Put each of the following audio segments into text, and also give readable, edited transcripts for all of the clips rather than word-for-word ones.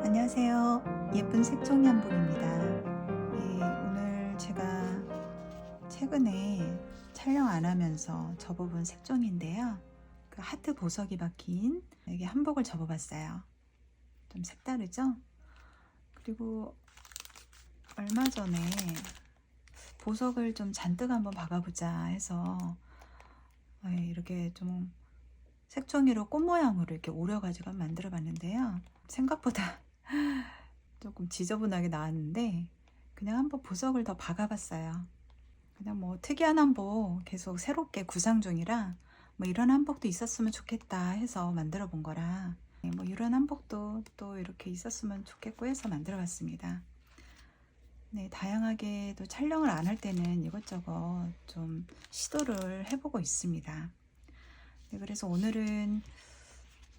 안녕하세요. 예쁜 색종이 한복입니다. 예, 오늘 제가 최근에 촬영 안 하면서 접어본 색종인데요. 그 하트 보석이 박힌 이게 한복을 접어봤어요. 좀 색다르죠? 그리고 얼마 전에 보석을 좀 잔뜩 한번 박아보자 해서 이렇게 좀 색종이로 꽃 모양으로 이렇게 오려가지고 만들어 봤는데요. 생각보다 조금 지저분하게 나왔는데 그냥 한번 보석을 더 박아봤어요. 그냥 뭐 특이한 한복 계속 새롭게 구상 중이라 뭐 이런 한복도 있었으면 좋겠다 해서 만들어 본 거라 뭐 이런 한복도 또 이렇게 있었으면 좋겠고 해서 만들어 봤습니다. 네, 다양하게 또 촬영을 안 할 때는 이것저것 좀 시도를 해보고 있습니다. 네, 그래서 오늘은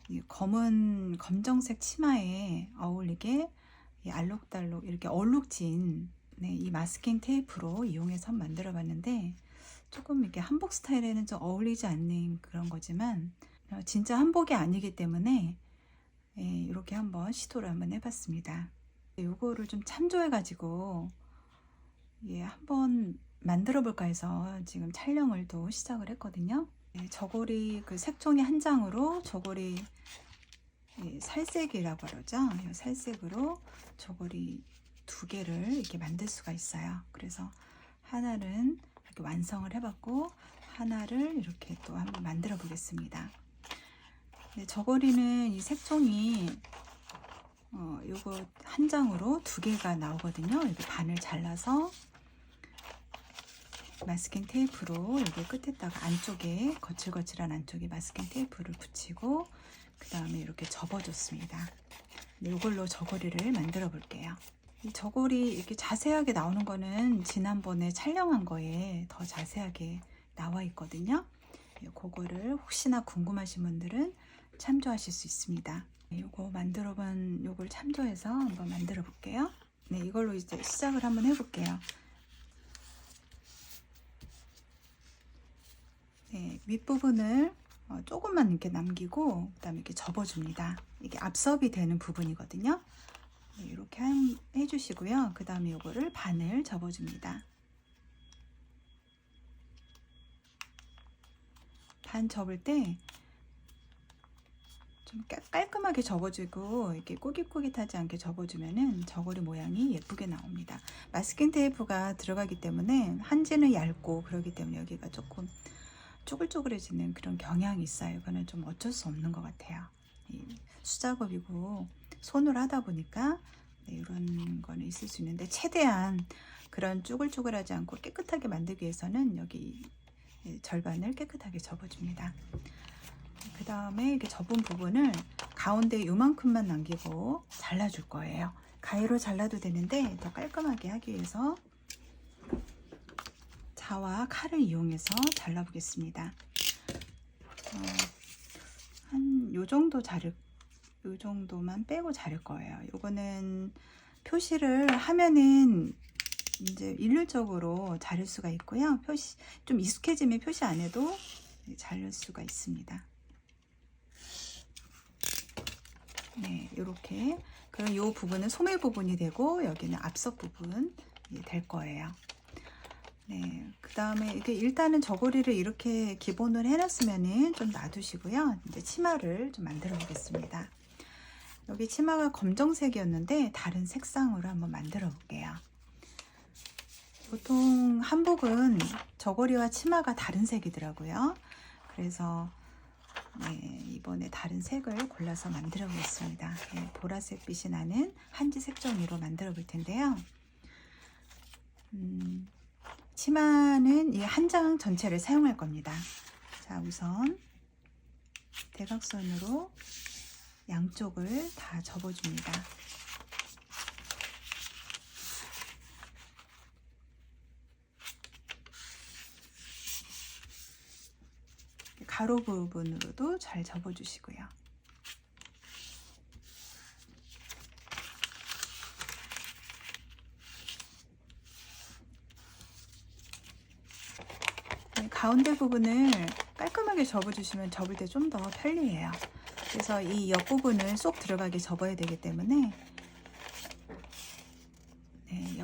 이 검정색 치마에 어울리게 이 알록달록 이렇게 얼룩진 이 마스킹 테이프로 이용해서 만들어 봤는데 조금 이렇게 한복 스타일에는 좀 어울리지 않는 그런 거지만 진짜 한복이 아니기 때문에 이렇게 한번 시도를 한번 해봤습니다. 요거를 좀 참조해 가지고 한번 만들어 볼까 해서 지금 촬영을 또 시작을 했거든요. 저고리 그 색종이 한 장으로 저고리 살색이라고 그러죠. 이 살색으로 저고리 2개를 이렇게 만들 수가 있어요. 그래서 하나는 이렇게 완성을 해봤고 하나를 이렇게 또 한번 만들어 보겠습니다. 저고리는 이 색종이 요거 한 장으로 2개가 나오거든요. 이렇게 반을 잘라서 마스킹 테이프로 여기 끝에다가 안쪽에 거칠거칠한 안쪽에 마스킹 테이프를 붙이고 그 다음에 이렇게 접어줬습니다. 이걸로 저고리를 만들어 볼게요. 이 저고리 이렇게 자세하게 나오는 거는 지난번에 촬영한 거에 더 자세하게 나와 있거든요. 그거를 혹시나 궁금하신 분들은 참조하실 수 있습니다. 요거 만들어 본 요걸 참조해서 한번 만들어 볼게요. 네, 이걸로 이제 시작을 한번 해볼게요. 네, 윗부분을 조금만 이렇게 남기고 그 다음에 이렇게 접어줍니다. 이게 앞섭이 되는 부분이거든요. 네, 이렇게 해주시고요. 그 다음에 이거를 반을 접어줍니다. 반 접을 때 좀 깔끔하게 접어주고 이렇게 꼬깃꼬깃하지 않게 접어주면은 저고리 모양이 예쁘게 나옵니다. 마스킹 테이프가 들어가기 때문에 한지는 얇고 그러기 때문에 여기가 조금 쪼글쪼글해지는 그런 경향이 있어요. 이거는 좀 어쩔 수 없는 것 같아요. 수작업이고 손으로 하다 보니까 이런 거는 있을 수 있는데 최대한 그런 쪼글쪼글하지 않고 깨끗하게 만들기 위해서는 여기 절반을 깨끗하게 접어줍니다. 그 다음에 이렇게 접은 부분을 가운데 요만큼만 남기고 잘라줄 거예요. 가위로 잘라도 되는데 더 깔끔하게 하기 위해서 자와 칼을 이용해서 잘라 보겠습니다. 한 요정도 요 정도만 빼고 자를 거예요. 요거는 표시를 하면은 이제 일률적으로 자를 수가 있고요. 표시 좀 익숙해지면 표시 안 해도 자를 수가 있습니다. 네, 이렇게. 그럼 이 부분은 소매 부분이 되고 여기는 앞섭 부분 될 거예요. 네, 그 다음에 이게 일단은 저고리를 이렇게 기본으로 해놨으면은 좀 놔두시고요. 이제 치마를 좀 만들어 보겠습니다. 여기 치마가 검정색이었는데 다른 색상으로 한번 만들어 볼게요. 보통 한복은 저고리와 치마가 다른 색이더라고요. 그래서 이번에 다른 색을 골라서 만들어 보겠습니다. 보라색 빛이 나는 한지 색종이로 만들어 볼 텐데요. 치마는 이 한 장 전체를 사용할 겁니다. 자, 우선 대각선으로 양쪽을 다 접어줍니다. 가로 부분으로도 잘 접어주시고요. 가운데 부분을 깔끔하게 접어주시면 접을 때 좀 더 편리해요. 그래서 이 옆부분을 쏙 들어가게 접어야 되기 때문에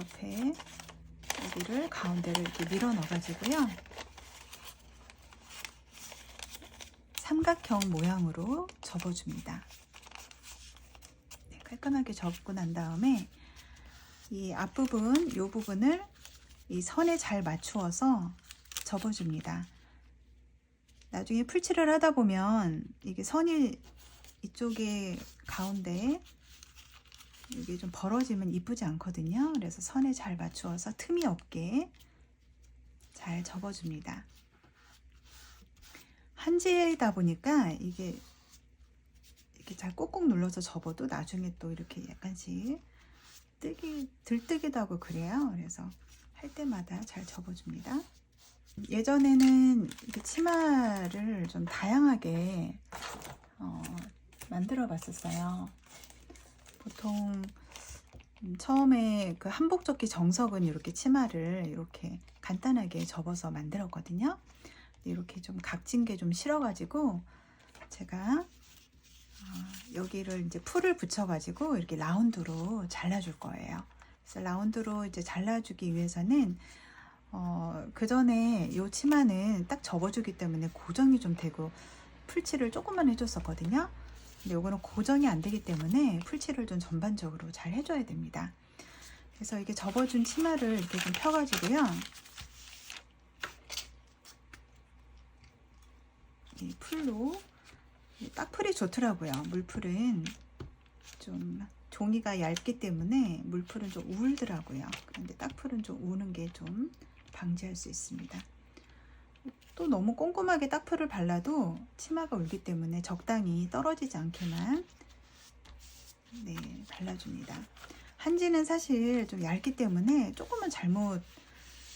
옆에 여기를 가운데를 이렇게 밀어 넣어 가지고요. 삼각형 모양으로 접어줍니다. 네, 깔끔하게 접고 난 다음에 이 앞부분, 이 부분을 이 선에 잘 맞추어서 접어줍니다. 나중에 풀칠을 하다 보면 이게 선이 이쪽에 가운데 이게 좀 벌어지면 이쁘지 않거든요. 그래서 선에 잘 맞추어서 틈이 없게 잘 접어줍니다. 한지다 보니까 이게 이렇게 잘 꾹꾹 눌러서 접어도 나중에 또 이렇게 약간씩 들뜨기도 하고 그래요. 그래서 할 때마다 잘 접어줍니다. 예전에는 이렇게 치마를 좀 다양하게 만들어 봤었어요. 보통 처음에 그 한복접기 정석은 이렇게 치마를 이렇게 간단하게 접어서 만들었거든요. 이렇게 좀 각진 게 좀 싫어가지고 제가 여기를 이제 풀을 붙여가지고 이렇게 라운드로 잘라줄 거예요. 그래서 라운드로 이제 잘라주기 위해서는 그 전에 이 치마는 딱 접어주기 때문에 고정이 좀 되고 풀칠을 조금만 해줬었거든요. 근데 이거는 고정이 안 되기 때문에 풀칠을 좀 전반적으로 잘 해줘야 됩니다. 그래서 이게 접어준 치마를 이렇게 좀 펴가지고요. 이 풀로 딱풀이 좋더라고요. 물풀은 좀 종이가 얇기 때문에 물풀은 좀 우울더라고요. 그런데 딱풀은 좀 우는 게 좀 방지할 수 있습니다. 또 너무 꼼꼼하게 딱풀을 발라도 치마가 울기 때문에 적당히 떨어지지 않게만 발라줍니다. 한지는 사실 좀 얇기 때문에 조금만 잘못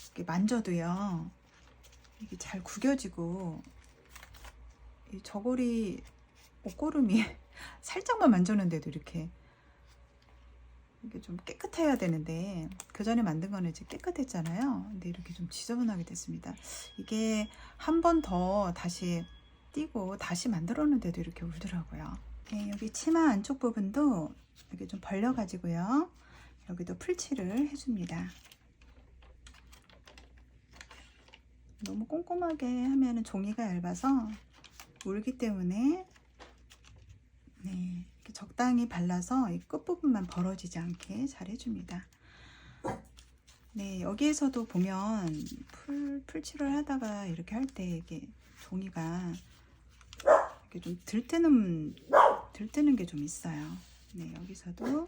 이렇게 만져도요, 이게 잘 구겨지고 이 저고리 옷고름이 살짝만 만졌는데도 이게 좀 깨끗해야 되는데 그 전에 만든 거는 이제 깨끗했잖아요. 근데 이렇게 좀 지저분하게 됐습니다. 이게 한 번 더 다시 띄고 다시 만들었는데도 이렇게 울더라고요. 네, 여기 치마 안쪽 부분도 이렇게 좀 벌려 가지고요, 여기도 풀칠을 해줍니다. 너무 꼼꼼하게 하면은 종이가 얇아서 울기 때문에 이렇게 적당히 발라서 이 끝부분만 벌어지지 않게 잘 해줍니다. 네, 여기에서도 보면 풀칠을 하다가 이렇게 할 때 이게 종이가 이렇게 좀 들뜨는 게 좀 있어요. 네, 여기서도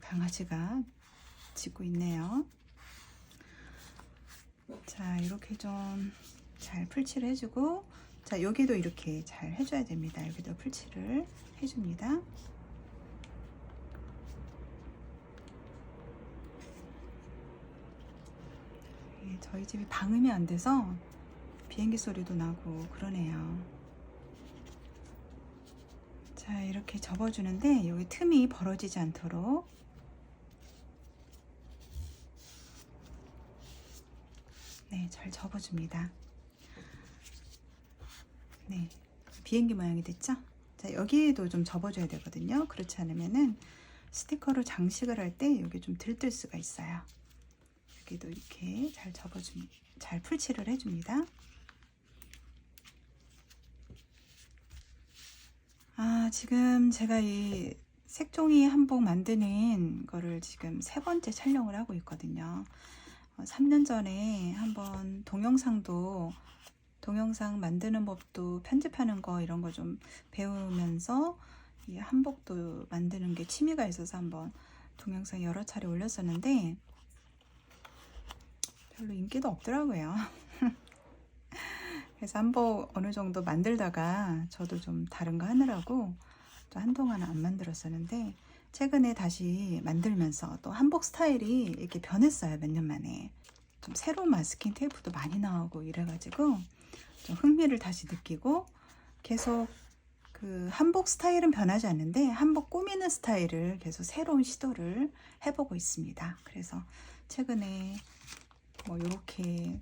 강아지가 짖고 있네요. 자, 이렇게 좀 잘 풀칠을 해주고, 자, 여기도 이렇게 잘 해줘야 됩니다. 여기도 풀칠을 해줍니다. 예, 저희 집이 방음이 안 돼서 비행기 소리도 나고 그러네요. 자, 이렇게 접어주는데 여기 틈이 벌어지지 않도록 잘 접어줍니다. 네, 비행기 모양이 됐죠? 자, 여기에도 좀 접어줘야 되거든요. 그렇지 않으면은 스티커로 장식을 할 때 여기 좀 들뜰 수가 있어요. 여기도 이렇게 잘 접어줍니다. 잘 풀칠을 해줍니다. 지금 제가 이 색종이 한복 만드는 거를 지금 3번째 촬영을 하고 있거든요. 3년 전에 한번 동영상 만드는 법도 편집하는 거 이런 거 좀 배우면서 이 한복도 만드는 게 취미가 있어서 한번 동영상 여러 차례 올렸었는데 별로 인기도 없더라고요. 그래서 한복 어느 정도 만들다가 저도 좀 다른 거 하느라고 또 한동안은 안 만들었었는데 최근에 다시 만들면서 또 한복 스타일이 이렇게 변했어요. 몇 년 만에 좀 새로운 마스킹 테이프도 많이 나오고 이래가지고 좀 흥미를 다시 느끼고 계속 그 한복 스타일은 변하지 않는데 한복 꾸미는 스타일을 계속 새로운 시도를 해보고 있습니다. 그래서 최근에 뭐 이렇게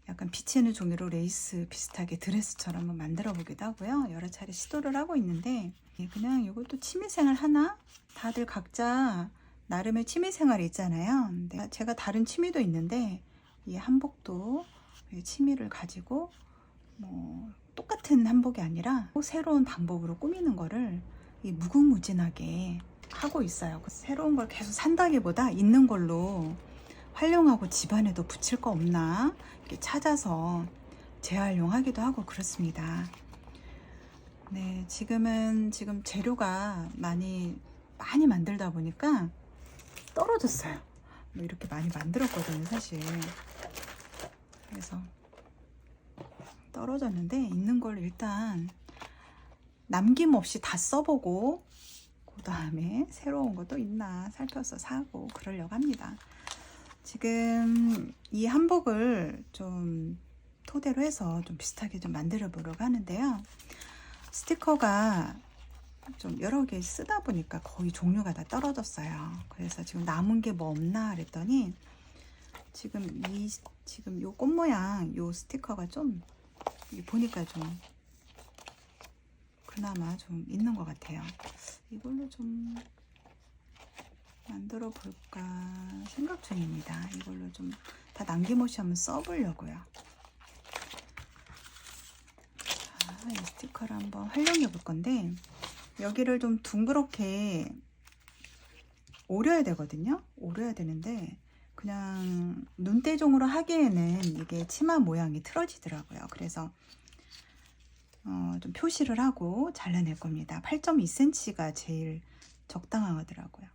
약간 비치는 종이로 레이스 비슷하게 드레스처럼 한번 만들어 보기도 하고요. 여러 차례 시도를 하고 있는데 그냥 이것도 취미생활 하나? 다들 각자 나름의 취미 생활이 있잖아요. 근데 제가 다른 취미도 있는데 이 한복도 취미를 가지고 뭐 똑같은 한복이 아니라 새로운 방법으로 꾸미는 거를 무궁무진하게 하고 있어요. 새로운 걸 계속 산다기보다 있는 걸로 활용하고 집안에도 붙일 거 없나 이렇게 찾아서 재활용하기도 하고 그렇습니다. 네, 지금 재료가 많이 만들다 보니까 떨어졌어요. 뭐 이렇게 많이 만들었거든요, 사실. 그래서 떨어졌는데 있는 걸 일단 남김없이 다 써보고 그 다음에 새로운 것도 있나 살펴서 사고 그러려고 합니다. 지금 이 한복을 좀 토대로 해서 좀 비슷하게 좀 만들어 보려고 하는데요. 스티커가 좀 여러 개 쓰다 보니까 거의 종류가 다 떨어졌어요. 그래서 지금 남은 게 뭐 없나 그랬더니 지금 요 꽃 모양 요 스티커가 좀 보니까 좀 그나마 좀 있는 것 같아요. 이걸로 좀 만들어 볼까 생각 중입니다. 이걸로 좀 다 남김없이 한번 써보려고요. 자, 이 스티커를 한번 활용해 볼 건데 여기를 좀 둥그렇게 오려야 되거든요. 오려야 되는데 그냥 눈대중으로 하기에는 이게 치마 모양이 틀어지더라고요. 그래서 좀 표시를 하고 잘라낼 겁니다. 8.2cm가 제일 적당하더라고요.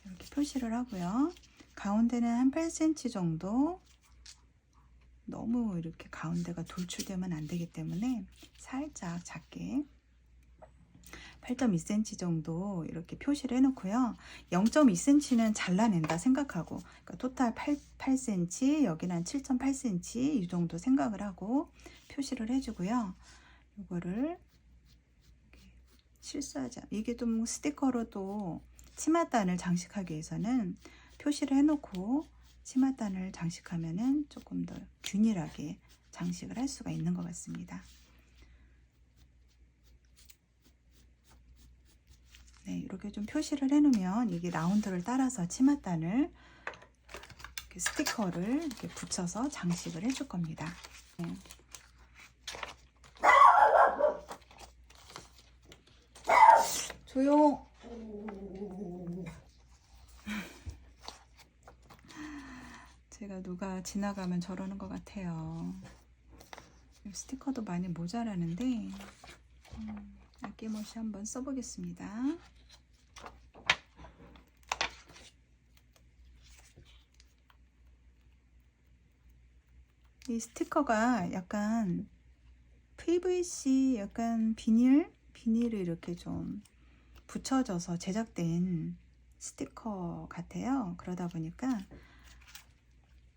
이렇게 표시를 하고요. 가운데는 한 8cm 정도, 너무 이렇게 가운데가 돌출되면 안 되기 때문에 살짝 작게 8.2cm 정도 이렇게 표시를 해놓고요. 0.2cm는 잘라낸다 생각하고, 그러니까 토탈 8cm, 여기는 한 7.8cm 이 정도 생각을 하고 표시를 해주고요. 이거를 실수하지 않, 이게 좀 스티커로도 치맛단을 장식하기 위해서는 표시를 해놓고 치맛단을 장식하면은 조금 더 균일하게 장식을 할 수가 있는 것 같습니다. 네, 이렇게 좀 표시를 해놓으면 이게 라운드를 따라서 치맛단을 이렇게 스티커를 이렇게 붙여서 장식을 해줄 겁니다. 네. 조용. 제가 누가 지나가면 저러는 것 같아요. 스티커도 많이 모자라는데 아낌없이 한번 써보겠습니다. 이 스티커가 약간 PVC 약간 비닐을 이렇게 좀 붙여져서 제작된 스티커 같아요. 그러다 보니까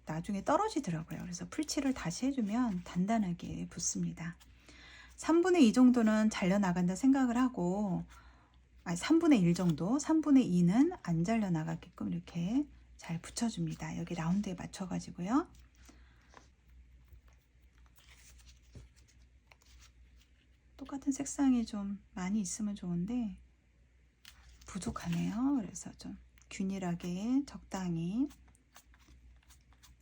나중에 떨어지더라고요. 그래서 풀칠을 다시 해주면 단단하게 붙습니다. 3분의 2 정도는 잘려나간다 생각을 하고, 아니 3분의 1 정도, 3분의 2는 안 잘려나가게끔 이렇게 잘 붙여줍니다. 여기 라운드에 맞춰가지고요. 똑같은 색상이 좀 많이 있으면 좋은데 부족하네요. 그래서 좀 균일하게 적당히,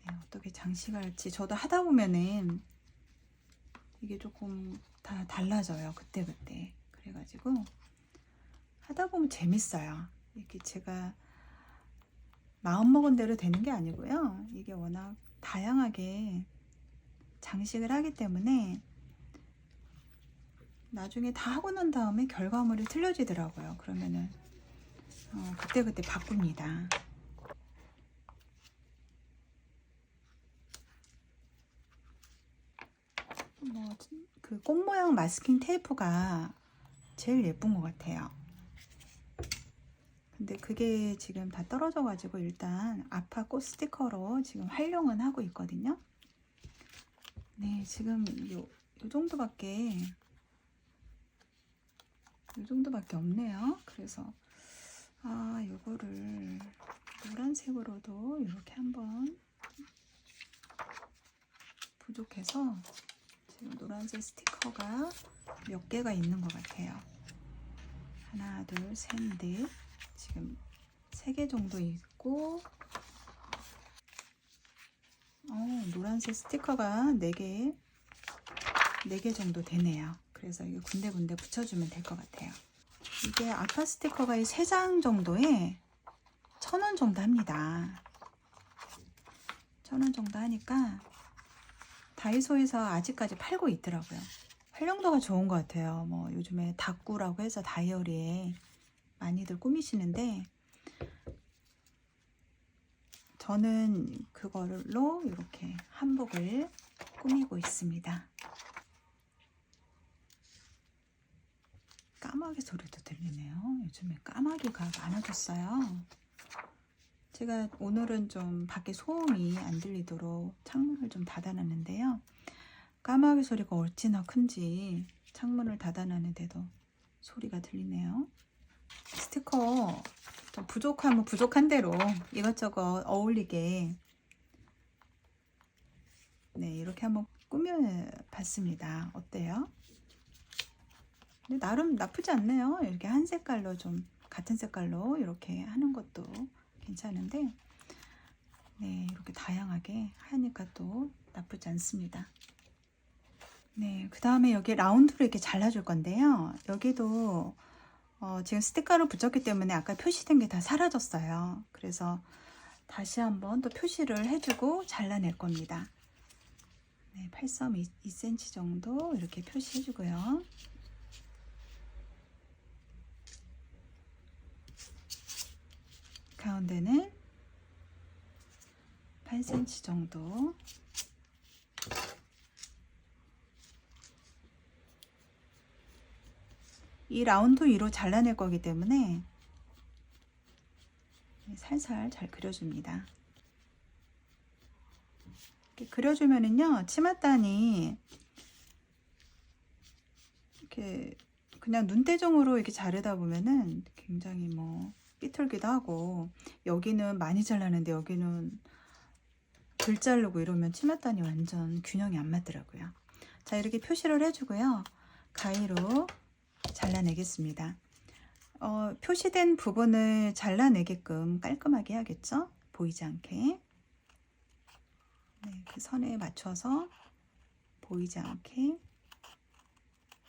네, 어떻게 장식할지 저도 하다 보면은 이게 조금 다 달라져요. 그때그때. 그래가지고 하다 보면 재밌어요. 이렇게 제가 마음먹은 대로 되는 게 아니고요. 이게 워낙 다양하게 장식을 하기 때문에 나중에 다 하고 난 다음에 결과물이 틀려지더라고요. 그러면은 그때그때 바꿉니다. 그 꽃 모양 마스킹 테이프가 제일 예쁜 것 같아요. 근데 그게 지금 다 떨어져 가지고 일단 아파 꽃 스티커로 지금 활용은 하고 있거든요. 네, 지금 요 정도밖에 없네요. 그래서 요거를 노란색으로도 이렇게 한번 부족해서 지금 노란색 스티커가 몇 개가 있는 것 같아요. 하나, 둘, 셋, 넷. 지금 3개 정도 있고, 노란색 스티커가 4개 정도 되네요. 그래서 이게 군데군데 붙여주면 될 것 같아요. 이게 아파 스티커가 3장 정도에 1,000원 정도 합니다. 1,000원 정도 하니까 다이소에서 아직까지 팔고 있더라고요. 활용도가 좋은 것 같아요. 뭐 요즘에 다꾸라고 해서 다이어리에 많이들 꾸미시는데, 저는 그걸로 이렇게 한복을 꾸미고 있습니다. 까마귀 소리도 들리네요. 요즘에 까마귀가 많아졌어요. 제가 오늘은 좀 밖에 소음이 안 들리도록 창문을 좀 닫아놨는데요. 까마귀 소리가 어찌나 큰지 창문을 닫아놨는데도 소리가 들리네요. 스티커 좀 부족하면 부족한 대로 이것저것 어울리게 이렇게 한번 꾸며봤습니다. 어때요? 근데 나름 나쁘지 않네요. 이렇게 한 색깔로 좀 같은 색깔로 이렇게 하는 것도 괜찮은데, 이렇게 다양하게 하니까 또 나쁘지 않습니다. 그 다음에 여기 라운드로 이렇게 잘라줄 건데요. 여기도 지금 스티커를 붙였기 때문에 아까 표시된 게 다 사라졌어요. 그래서 다시 한번 또 표시를 해주고 잘라낼 겁니다. 8.2cm 정도 이렇게 표시해주고요. 가운데는 8cm 정도. 이 라운드 위로 잘라낼 거기 때문에 살살 잘 그려줍니다. 이렇게 그려주면은요, 치맛단이 이렇게 그냥 눈대중으로 이렇게 자르다 보면은 굉장히 삐뚤기도 하고, 여기는 많이 잘라는데 여기는 덜 자르고 이러면 치맛단이 완전 균형이 안 맞더라고요. 자, 이렇게 표시를 해주고요. 가위로 잘라내겠습니다. 표시된 부분을 잘라내게끔 깔끔하게 해야겠죠? 보이지 않게. 그 선에 맞춰서 보이지 않게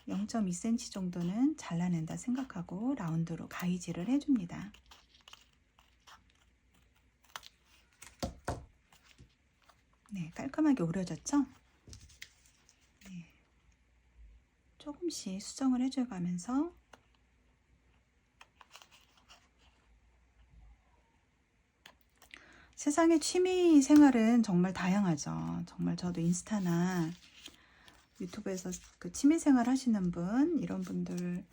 0.2cm 정도는 잘라낸다 생각하고 라운드로 가위질을 해줍니다. 깔끔하게 오려졌죠? 조금씩 수정을 해줘가면서 세상에 취미 생활은 정말 다양하죠. 정말 저도 인스타나 유튜브에서 그 취미 생활 하시는 분, 이런 분들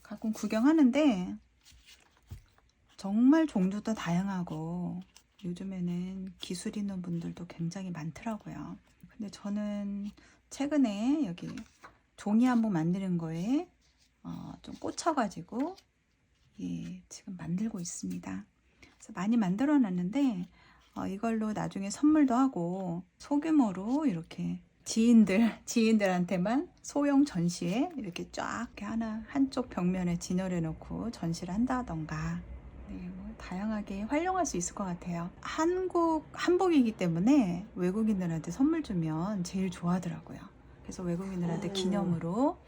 가끔 구경하는데 정말 종류도 다양하고 요즘에는 기술 있는 분들도 굉장히 많더라고요. 근데 저는 최근에 여기 종이 한복 만드는 거에 좀 꽂혀가지고 지금 만들고 있습니다. 그래서 많이 만들어 놨는데 이걸로 나중에 선물도 하고 소규모로 이렇게 지인들한테만 소형 전시회 이렇게 쫙 한쪽 벽면에 진열해 놓고 전시를 한다던가 다양하게 활용할 수 있을 것 같아요. 한국 한복이기 때문에 외국인들한테 선물 주면 제일 좋아하더라고요. 그래서 외국인들한테 기념으로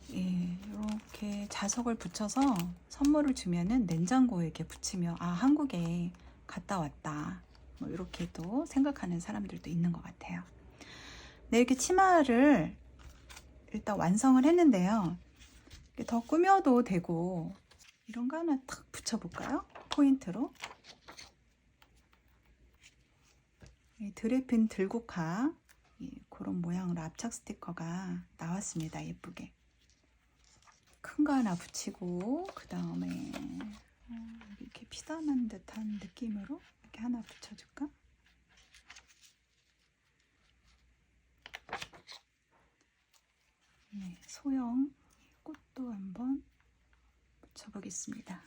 이렇게 자석을 붙여서 선물을 주면은 냉장고에 이렇게 붙이면 한국에 갔다 왔다 이렇게 또 생각하는 사람들도 있는 것 같아요. 이렇게 치마를 일단 완성을 했는데요. 더 꾸며도 되고 이런 거 하나 탁 붙여볼까요? 포인트로 드레핀 들국화 그런 모양으로 압착 스티커가 나왔습니다. 예쁘게 큰 거 하나 붙이고, 그 다음에 이렇게 피다난 듯한 느낌으로 이렇게 하나 붙여줄까? 소형 꽃도 한번 붙여보겠습니다.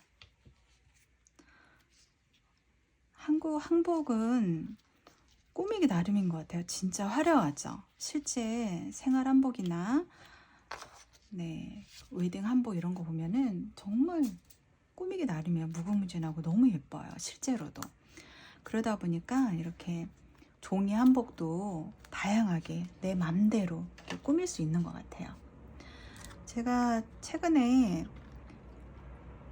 한국 한복은 꾸미기 나름인 것 같아요. 진짜 화려하죠. 실제 생활 한복이나 웨딩 한복 이런 거 보면은 정말 꾸미기 나름이야. 무궁무진하고 너무 예뻐요. 실제로도. 그러다 보니까 이렇게 종이 한복도 다양하게 내 맘대로 이렇게 꾸밀 수 있는 것 같아요. 제가 최근에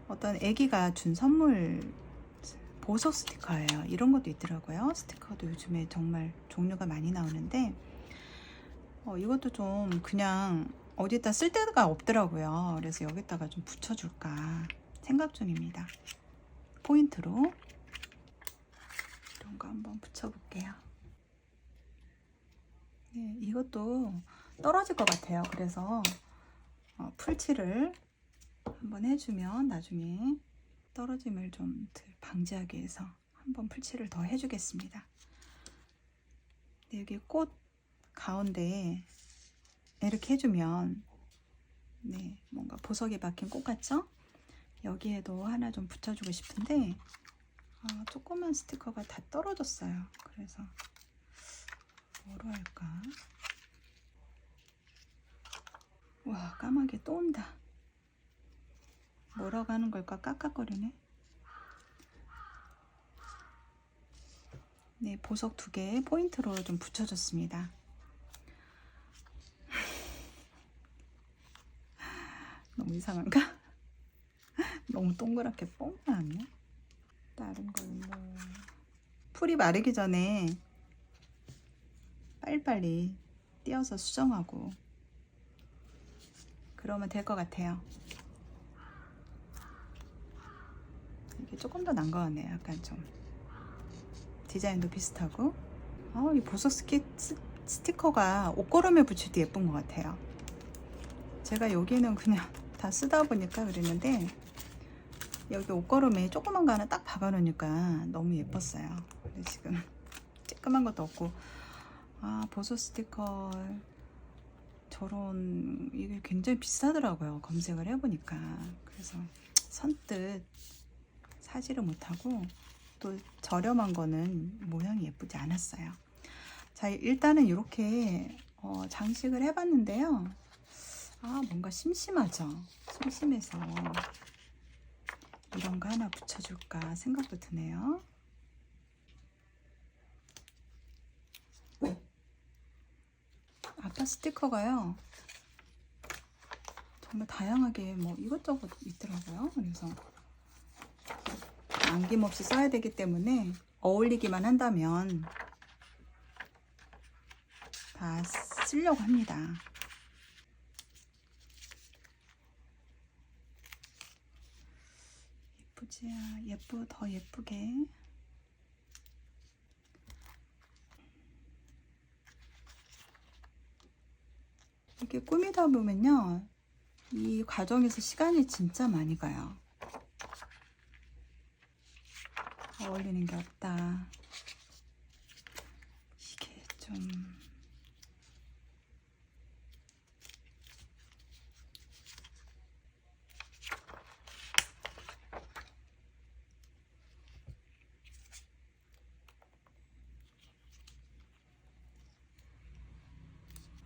어떤 애기가 준 선물 보석 스티커예요. 이런 것도 있더라고요. 스티커도 요즘에 정말 종류가 많이 나오는데 이것도 좀 그냥 어디다 쓸 데가 없더라고요. 그래서 여기다가 좀 붙여줄까 생각 중입니다. 포인트로 이런 거 한번 붙여볼게요. 네, 이것도 떨어질 것 같아요. 그래서 풀칠을 한번 해주면 나중에 떨어짐을 좀 방지하기 위해서 한번 풀칠을 더 해주겠습니다. 네, 여기 꽃 가운데 이렇게 해주면 네, 뭔가 보석이 박힌 꽃 같죠? 여기에도 하나 좀 붙여주고 싶은데 조그만 스티커가 다 떨어졌어요. 그래서 뭐로 할까? 와, 까마귀 또 온다. 뭐라고 하는 걸까? 깍깍거리네. 네, 보석 2개 포인트로 좀 붙여줬습니다. 너무 이상한가? 너무 동그랗게 뽕 나왔네. 다른 걸로 풀이 마르기 전에 빨리빨리 띄어서 수정하고 그러면 될 것 같아요. 이게 조금 더 난 것 같네요. 약간 좀 디자인도 비슷하고 이 보석 스티커가 옷걸음에 붙일 때 예쁜 것 같아요. 제가 여기는 그냥 다 쓰다 보니까 그랬는데 여기 옷걸음에 조그만 거 하나 딱 박아 놓으니까 너무 예뻤어요. 근데 지금 쬐끄만 것도 없고 보석 스티커 저런 이게 굉장히 비싸더라고요. 검색을 해보니까. 그래서 선뜻 사지를 못하고 또 저렴한 거는 모양이 예쁘지 않았어요. 자, 일단은 이렇게 장식을 해봤는데요. 뭔가 심심하죠. 심심해서 이런 거 하나 붙여줄까 생각도 드네요. 아빠 스티커가요 정말 다양하게 뭐 이것저것 있더라고요. 그래서 남김없이 써야 되기 때문에 어울리기만 한다면 다 쓰려고 합니다. 예쁘지? 더 예쁘게. 이렇게 꾸미다 보면요, 이 과정에서 시간이 진짜 많이 가요. 어울리는 게 없다. 이게 좀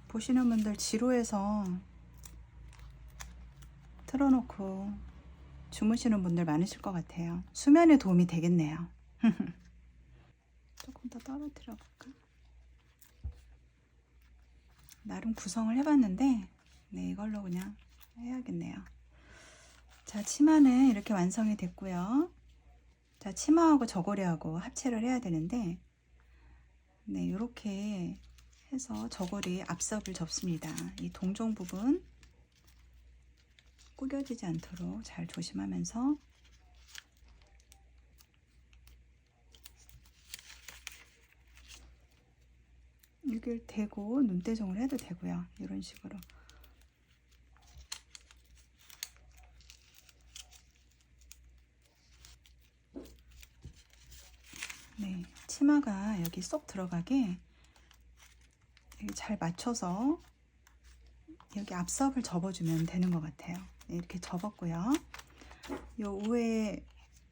보시는 분들 지루해서 틀어놓고 주무시는 분들 많으실 것 같아요. 수면에 도움이 되겠네요. 조금 더 떨어뜨려 볼까? 나름 구성을 해봤는데 네, 이걸로 그냥 해야겠네요. 자, 치마는 이렇게 완성이 됐고요. 자, 치마하고 저고리하고 합체를 해야 되는데 네, 이렇게 해서 저고리 앞섭을 접습니다. 이 동종 부분 구겨지지 않도록 잘 조심하면서 이걸 대고 눈대중을 해도 되고요. 이런 식으로 네, 치마가 여기 쏙 들어가게 잘 맞춰서 여기 앞섭을 접어주면 되는 것 같아요. 네, 이렇게 접었고요. 요 위에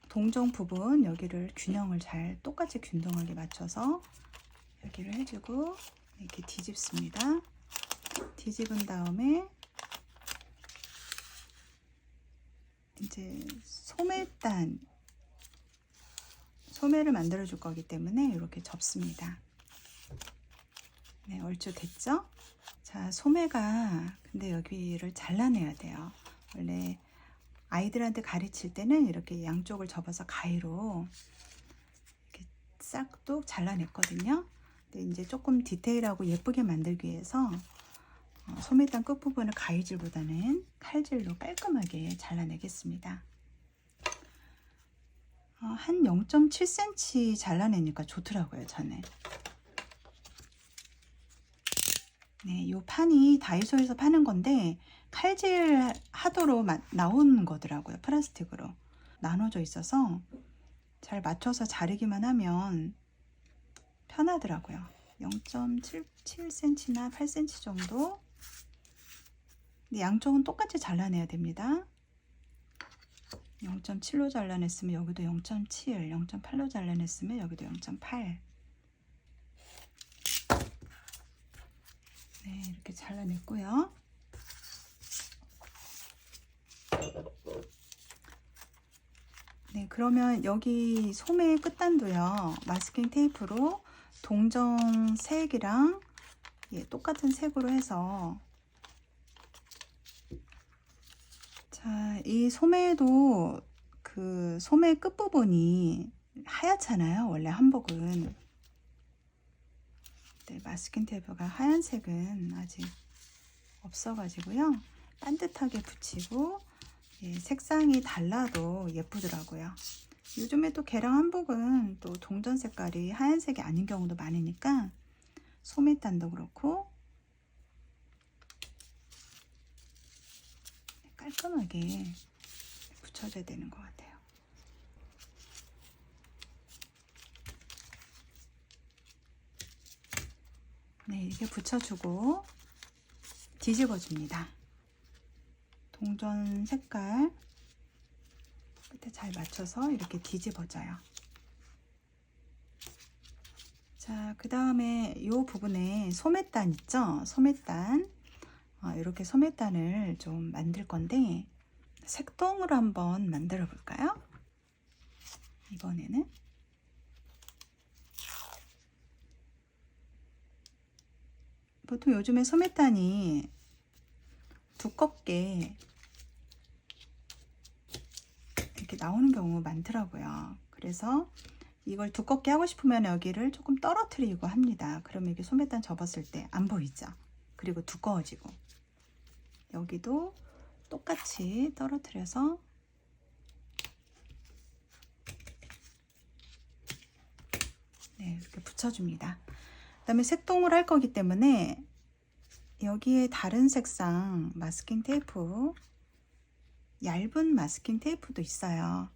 동종 부분 여기를 균형을 잘 똑같이 균등하게 맞춰서 여기를 해주고 이렇게 뒤집습니다. 뒤집은 다음에 이제 소매를 만들어 줄 거기 때문에 이렇게 접습니다. 네, 얼추 됐죠? 자, 소매가 근데 여기를 잘라내야 돼요. 원래 아이들한테 가르칠 때는 이렇게 양쪽을 접어서 가위로 이렇게 싹둑 잘라냈거든요. 근데 이제 조금 디테일하고 예쁘게 만들기 위해서 소매단 끝부분을 가위질보다는 칼질로 깔끔하게 잘라내겠습니다. 한 0.7cm 잘라내니까 좋더라고요, 저는. 네, 이 판이 다이소에서 파는 건데 칼질 하도록 나온 거더라고요. 플라스틱으로 나눠져 있어서 잘 맞춰서 자르기만 하면 편하더라고요. 0.7cm나 8cm 정도. 근데 양쪽은 똑같이 잘라내야 됩니다. 0.7로 잘라냈으면 여기도 0.7, 0.8로 잘라냈으면 여기도 0.8. 네, 이렇게 잘라냈고요. 네, 그러면 여기 소매 끝단도요, 마스킹 테이프로 동정 색이랑 똑같은 색으로 해서, 자, 이 소매도 그 소매 끝부분이 하얗잖아요, 원래 한복은. 네, 마스킹 테이프가 하얀색은 아직 없어가지고요, 반듯하게 붙이고 색상이 달라도 예쁘더라고요. 요즘에 또 개량 한복은 또 동전 색깔이 하얀색이 아닌 경우도 많으니까 소매단도 그렇고 깔끔하게 붙여줘야 되는 것 같아요. 네, 이렇게 붙여주고 뒤집어 줍니다. 동전 색깔 끝에 잘 맞춰서 이렇게 뒤집어져요. 자, 그 다음에 이 부분에 소매단 있죠? 소매단. 이렇게 소매단을 좀 만들 건데 색동으로 한번 만들어 볼까요? 이번에는 보통 요즘에 소매단이 두껍게 이렇게 나오는 경우가 많더라고요. 그래서 이걸 두껍게 하고 싶으면 여기를 조금 떨어뜨리고 합니다. 그러면 이게 소매단 접었을 때 안 보이죠? 그리고 두꺼워지고, 여기도 똑같이 떨어뜨려서 네, 이렇게 붙여줍니다. 그 다음에 색동을 할 거기 때문에 여기에 다른 색상 마스킹 테이프, 얇은 마스킹 테이프도 있어요.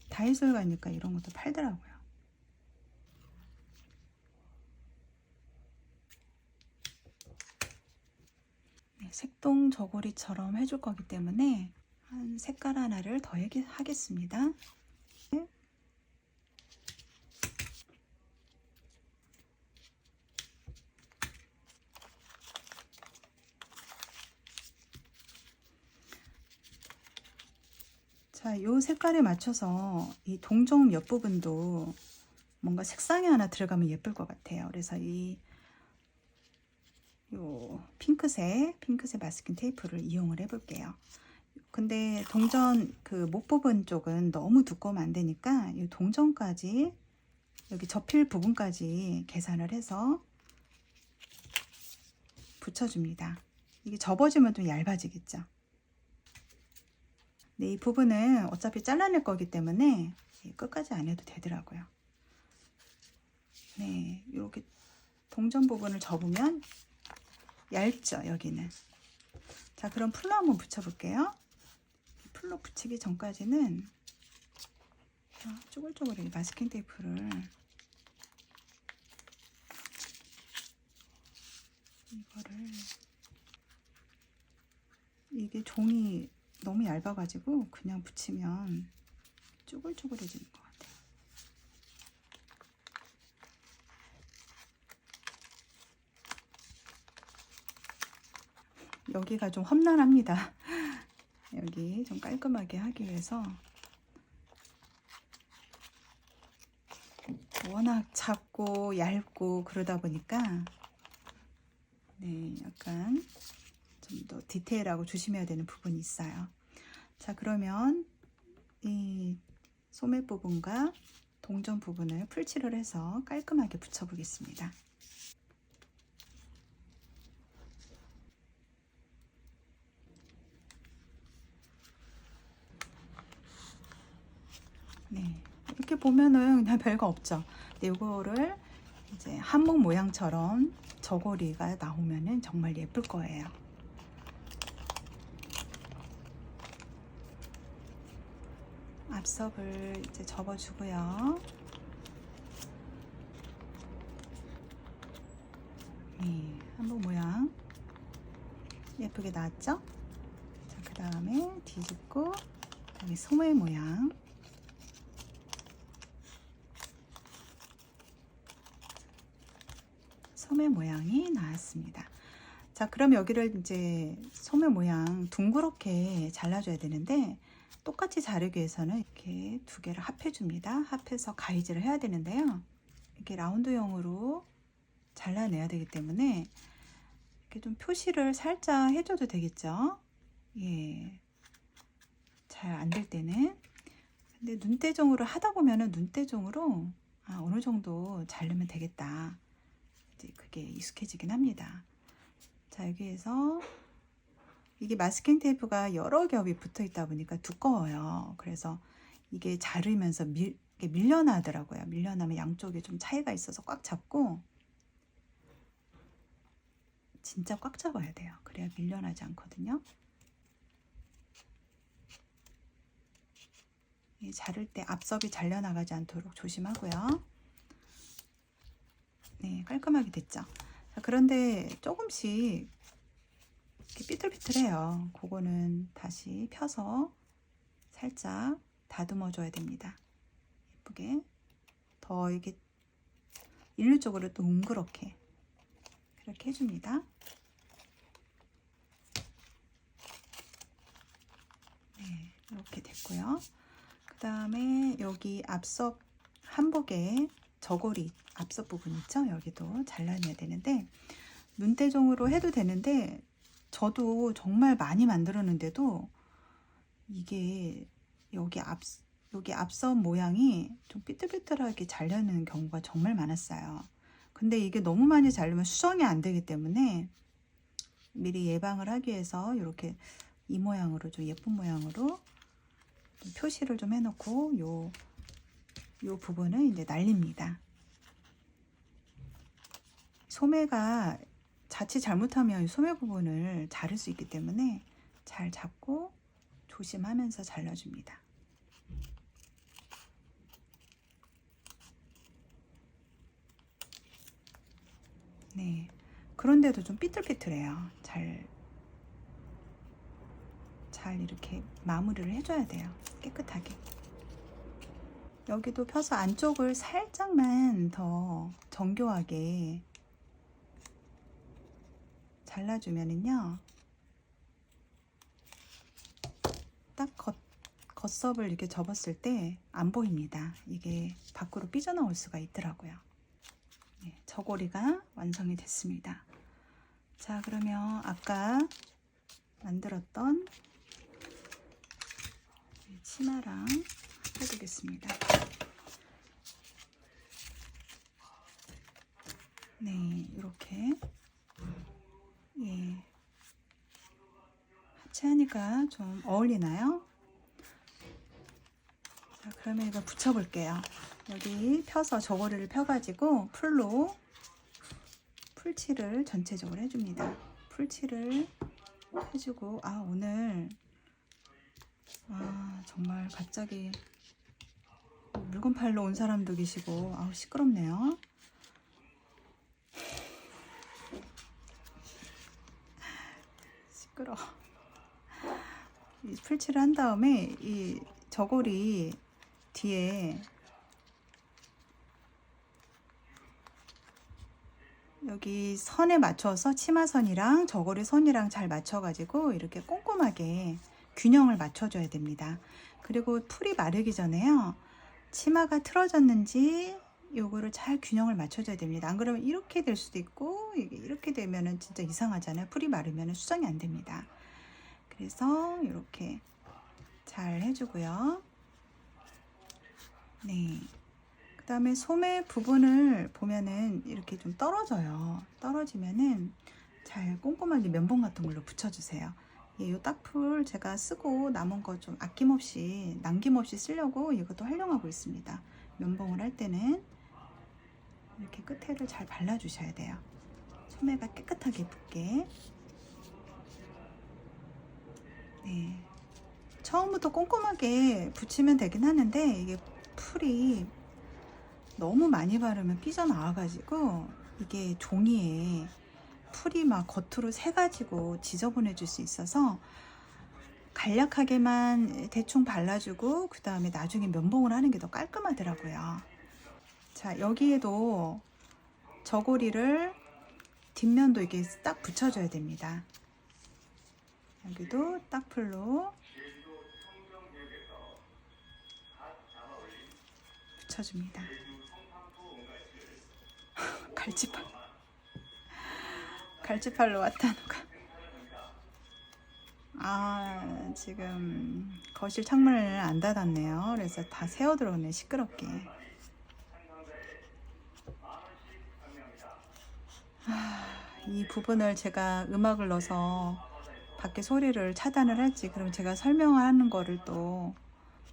다이소에 가니까 이런 것도 팔더라고요. 네, 색동 저고리처럼 해줄 거기 때문에 한 색깔 하나를 더 하겠습니다. 자, 요 색깔에 맞춰서 이 동정 옆부분도 뭔가 색상이 하나 들어가면 예쁠 것 같아요. 그래서 요 핑크색 마스킹 테이프를 이용을 해 볼게요. 근데 동전 그 목 부분 쪽은 너무 두꺼우면 안 되니까 이 동전까지, 여기 접힐 부분까지 계산을 해서 붙여줍니다. 이게 접어지면 좀 얇아지겠죠. 네, 이 부분은 어차피 잘라낼 거기 때문에 끝까지 안 해도 되더라고요. 네, 이렇게 동전 부분을 접으면 얇죠, 여기는. 자, 그럼 풀로 한번 붙여볼게요. 풀로 붙이기 전까지는 쪼글쪼글 마스킹 테이프를 이게 종이 너무 얇아가지고 그냥 붙이면 쪼글쪼글해지는 것 같아요. 여기가 좀 험난합니다. 여기 좀 깔끔하게 하기 위해서 워낙 작고 얇고 그러다 보니까 네, 약간 좀 더 디테일하고 조심해야 되는 부분이 있어요. 자, 그러면 이 소매 부분과 동전 부분을 풀칠을 해서 깔끔하게 붙여 보겠습니다. 네, 이렇게 보면은 그냥 별거 없죠. 근데 이거를 이제 한복 모양처럼 저고리가 나오면은 정말 예쁠 거예요. 앞섭을 이제 접어주고요. 네, 한복 모양 예쁘게 나왔죠? 자, 그 다음에 뒤집고 그다음에 소매 모양. 소매 모양이 나왔습니다. 자, 그럼 여기를 이제 소매 모양 둥그렇게 잘라줘야 되는데 똑같이 자르기 위해서는 이렇게 두 개를 합해 줍니다. 합해서 가위질을 해야 되는데요. 이렇게 라운드형으로 잘라내야 되기 때문에 이렇게 좀 표시를 살짝 해줘도 되겠죠. 예, 잘 안 될 때는. 근데 눈대중으로 하다 보면은 눈대중으로 어느 정도 자르면 되겠다. 이제 그게 익숙해지긴 합니다. 자, 여기에서 이게 마스킹 테이프가 여러 겹이 붙어 있다 보니까 두꺼워요. 그래서 이게 자르면서 이게 밀려나더라고요. 밀려나면 양쪽에 좀 차이가 있어서 꽉 잡고 진짜 꽉 잡아야 돼요. 그래야 밀려나지 않거든요. 이 자를 때 앞섭이 잘려나가지 않도록 조심하고요. 네, 깔끔하게 됐죠. 자, 그런데 조금씩 이렇게 삐뚤삐뚤해요. 그거는 다시 펴서 살짝 다듬어 줘야 됩니다. 예쁘게 더 이게 일률적으로 또 뭉그렇게 그렇게 해줍니다. 네, 이렇게 됐고요. 그 다음에 여기 앞섭 한복에 저고리 앞섭 부분 있죠? 여기도 잘라내야 되는데 눈대중으로 해도 되는데 저도 정말 많이 만들었는데도 이게 여기 앞섭 모양이 좀 삐뚤삐뚤하게 잘려는 경우가 정말 많았어요. 근데 이게 너무 많이 자르면 수정이 안 되기 때문에 미리 예방을 하기 위해서 이렇게 이 모양으로 좀 예쁜 모양으로 좀 표시를 좀 해놓고 요 부분은 이제 날립니다. 소매가 자칫 잘못하면 이 소매 부분을 자를 수 있기 때문에 잘 잡고 조심하면서 잘라줍니다. 네, 그런데도 좀 삐뚤삐뚤해요. 잘 이렇게 마무리를 해줘야 돼요. 깨끗하게. 여기도 펴서 안쪽을 살짝만 더 정교하게 잘라주면은요, 딱 겉섭을 이렇게 접었을 때 안 보입니다. 이게 밖으로 삐져나올 수가 있더라고요. 네, 저고리가 완성이 됐습니다. 자, 그러면 아까 만들었던 치마랑 해보겠습니다. 네, 이렇게 예, 합체하니까 좀 어울리나요? 자, 그러면 이거 붙여볼게요. 여기 펴서 저고리를 펴가지고 풀로 풀칠을 전체적으로 해줍니다. 풀칠을 해주고 오늘 정말 갑자기 물건 팔러 온 사람도 계시고 시끄럽네요. 시끄러. 이 풀칠을 한 다음에 이 저고리 뒤에 여기 선에 맞춰서 치마선이랑 저고리 선이랑 잘 맞춰가지고 이렇게 꼼꼼하게 균형을 맞춰줘야 됩니다. 그리고 풀이 마르기 전에요. 치마가 틀어졌는지 요거를 잘 균형을 맞춰줘야 됩니다. 안 그러면 이렇게 될 수도 있고 이렇게 되면은 진짜 이상하잖아요. 풀이 마르면 수정이 안 됩니다. 그래서 이렇게 잘 해주고요. 네. 그 다음에 소매 부분을 보면은 이렇게 좀 떨어져요. 떨어지면은 잘 꼼꼼하게 면봉 같은 걸로 붙여주세요. 예, 요 딱풀 제가 쓰고 남은 거 좀 아낌없이 남김없이 쓰려고 이것도 활용하고 있습니다. 면봉을 할 때는 이렇게 끝에를 잘 발라주셔야 돼요. 소매가 깨끗하게 붙게. 네. 처음부터 꼼꼼하게 붙이면 되긴 하는데 이게 풀이 너무 많이 바르면 삐져나와가지고 이게 종이에 풀이 막 겉으로 새가지고 지저분해질 수 있어서 간략하게만 대충 발라주고 그 다음에 나중에 면봉을 하는 게 더 깔끔하더라고요. 자, 여기에도 저고리를 뒷면도 이렇게 딱 붙여줘야 됩니다. 여기도 딱풀로 붙여줍니다. 갈치팔로 왔다 누가. 아, 지금 거실 창문을 안 닫았네요. 그래서 다 새어 들어오네, 시끄럽게. 이 부분을 제가 음악을 넣어서 밖에 소리를 차단을 할지, 그럼 제가 설명하는 거를 또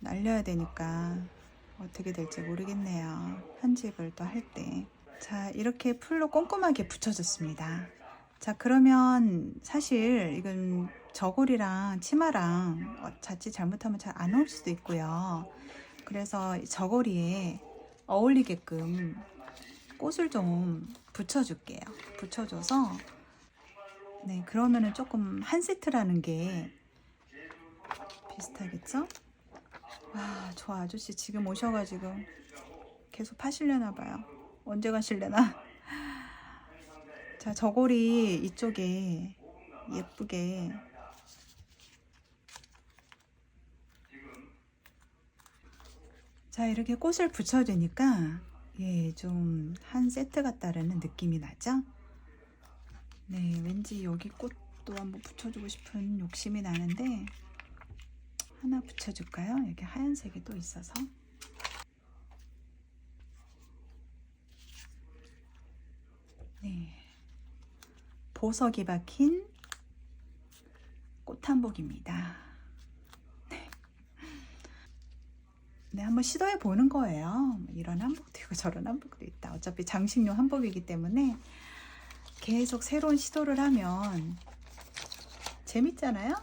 날려야 되니까 어떻게 될지 모르겠네요. 편집을 또 할 때. 자, 이렇게 풀로 꼼꼼하게 붙여줬습니다. 자, 그러면 사실 이건 저고리랑 치마랑 자칫 잘못하면 잘 안 어울 수도 있고요. 그래서 저고리에 어울리게끔 꽃을 좀 붙여줄게요. 붙여줘서 네, 그러면은 조금 한 세트라는 게 비슷하겠죠? 와, 저 아저씨 지금 오셔가지고 계속 파시려나 봐요. 언제 가실래나? 자, 저고리 이쪽에 예쁘게 자, 이렇게 꽃을 붙여주니까 예, 좀 한 세트 같다라는 느낌이 나죠? 네, 왠지 여기 꽃도 한번 붙여주고 싶은 욕심이 나는데 하나 붙여줄까요? 여기 하얀색이 또 있어서. 네, 보석이 박힌 꽃한복입니다. 네, 한번 시도해 보는 거예요. 이런 한복도 있고 저런 한복도 있다. 어차피 장식용 한복이기 때문에 계속 새로운 시도를 하면 재밌잖아요.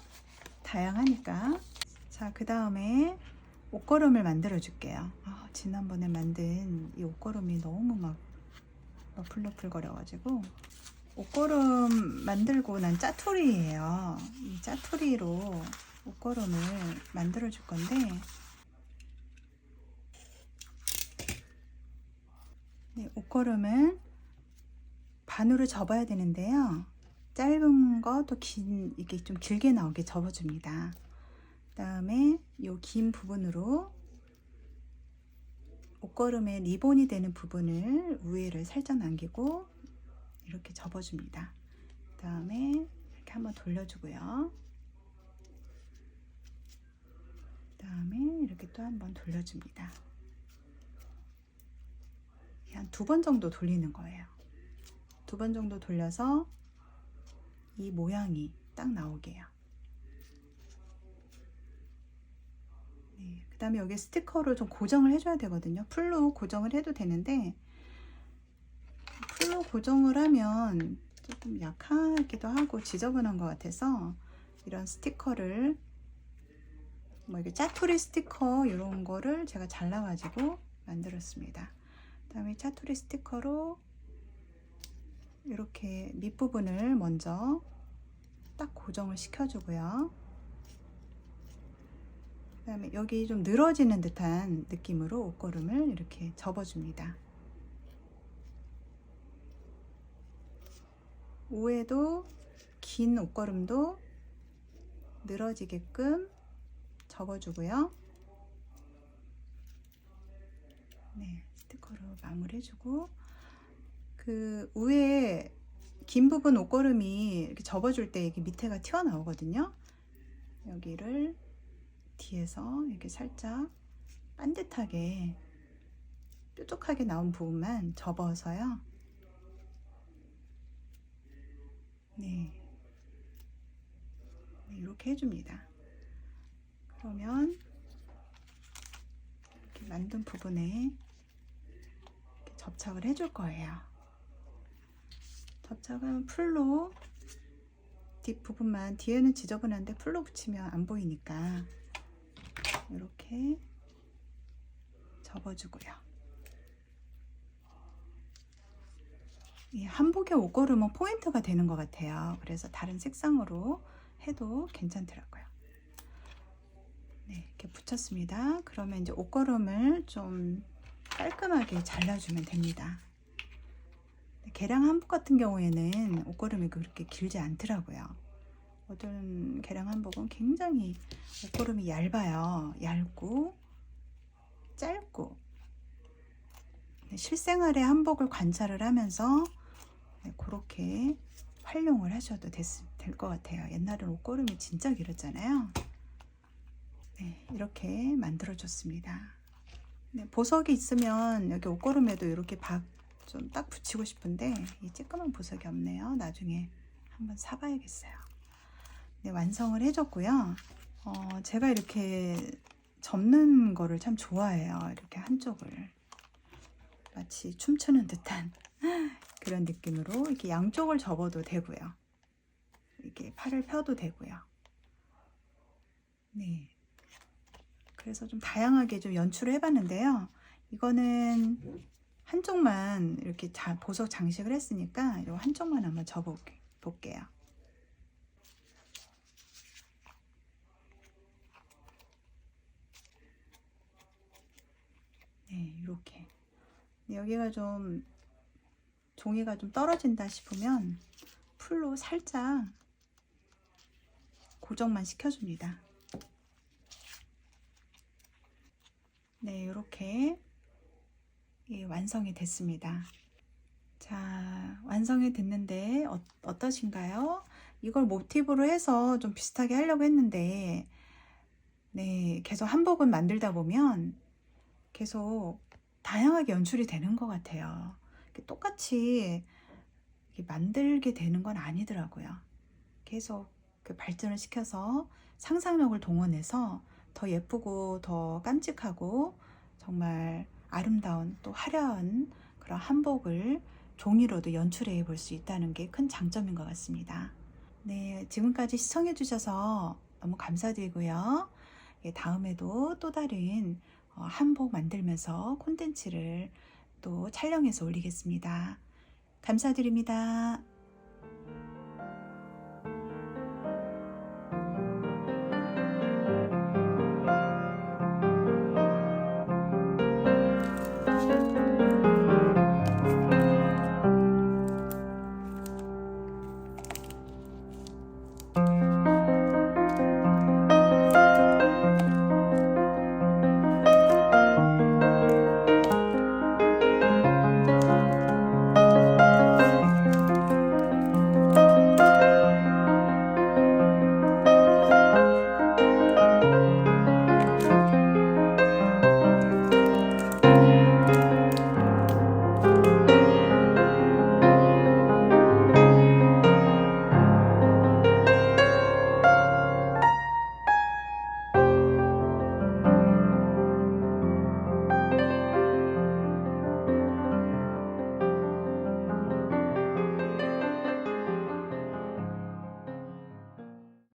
다양하니까. 자, 그 다음에 옷걸음을 만들어 줄게요. 아, 지난번에 만든 이 옷걸음이 너무 막 러플러플 거려가지고 옷걸음 만들고 난 짜투리예요. 이 짜투리로 옷걸음을 만들어 줄 건데 네, 옷걸음은 반으로 접어야 되는데요. 짧은 거 또 긴 이게 좀 길게 나오게 접어줍니다. 그다음에 이 긴 부분으로 옷걸음의 리본이 되는 부분을 우회를 살짝 남기고 이렇게 접어줍니다. 그다음에 이렇게 한번 돌려주고요. 그다음에 이렇게 또 한번 돌려줍니다. 한 2번 정도 돌리는 거예요. 2번 정도 돌려서 이 모양이 딱 나오게요. 네, 그 다음에 여기 스티커를 좀 고정을 해줘야 되거든요. 풀로 고정을 해도 되는데 풀로 고정을 하면 조금 약하기도 하고 지저분한 것 같아서 이런 스티커를 뭐 이게 짜투리 스티커 이런 거를 제가 잘라가지고 만들었습니다. 그 다음에 짜투리 스티커로 이렇게 밑부분을 먼저 딱 고정을 시켜주고요. 그 다음에 여기 좀 늘어지는 듯한 느낌으로 옷걸음을 이렇게 접어줍니다. 우에도 긴 옷걸음도 늘어지게끔 접어주고요. 네, 스티커로 마무리해주고, 그 위에 긴 부분 옷걸음이 이렇게 접어줄 때 이게 밑에가 튀어나오거든요. 여기를 뒤에서 이렇게 살짝 반듯하게 뾰족하게 나온 부분만 접어서요. 네, 이렇게 해줍니다. 그러면 이렇게 만든 부분에 이렇게 접착을 해줄 거예요. 접착은 풀로 뒷부분만, 뒤에는 지저분한데 풀로 붙이면 안 보이니까 이렇게 접어주고요. 이 한복의 옷걸음은 포인트가 되는 것 같아요. 그래서 다른 색상으로 해도 괜찮더라고요. 네, 이렇게 붙였습니다. 그러면 이제 옷걸음을 좀 깔끔하게 잘라주면 됩니다. 개량 한복 같은 경우에는 옷걸음이 그렇게 길지 않더라고요. 어떤 개량 한복은 굉장히 옷걸음이 얇아요. 얇고 짧고. 실생활의 한복을 관찰을 하면서 그렇게 활용을 하셔도 될 것 같아요. 옛날에는 옷걸음이 진짜 길었잖아요. 네, 이렇게 만들어 줬습니다. 네, 보석이 있으면 여기 옷걸음에도 이렇게 좀 딱 붙이고 싶은데 이 쬐끄만 보석이 없네요. 나중에 한번 사봐야겠어요. 네, 완성을 해줬고요. 제가 이렇게 접는 거를 참 좋아해요. 이렇게 한쪽을 마치 춤추는 듯한 그런 느낌으로 이렇게 양쪽을 접어도 되고요. 이렇게 팔을 펴도 되고요. 네. 그래서 좀 다양하게 좀 연출을 해봤는데요. 이거는 한쪽만 이렇게 보석 장식을 했으니까 이 한쪽만 한번 접어볼게요. 네, 이렇게. 여기가 좀 종이가 좀 떨어진다 싶으면 풀로 살짝 고정만 시켜줍니다. 네, 이렇게 완성이 됐습니다. 자, 완성이 됐는데 어떠신가요? 이걸 모티브로 해서 좀 비슷하게 하려고 했는데 네, 계속 한복은 만들다 보면 계속 다양하게 연출이 되는 것 같아요. 똑같이 만들게 되는 건 아니더라고요. 계속 발전을 시켜서 상상력을 동원해서 더 예쁘고 더 깜찍하고 정말 아름다운 또 화려한 그런 한복을 종이로도 연출해 볼 수 있다는 게 큰 장점인 것 같습니다. 네, 지금까지 시청해 주셔서 너무 감사드리고요. 다음에도 또 다른 한복 만들면서 콘텐츠를 또 촬영해서 올리겠습니다. 감사드립니다.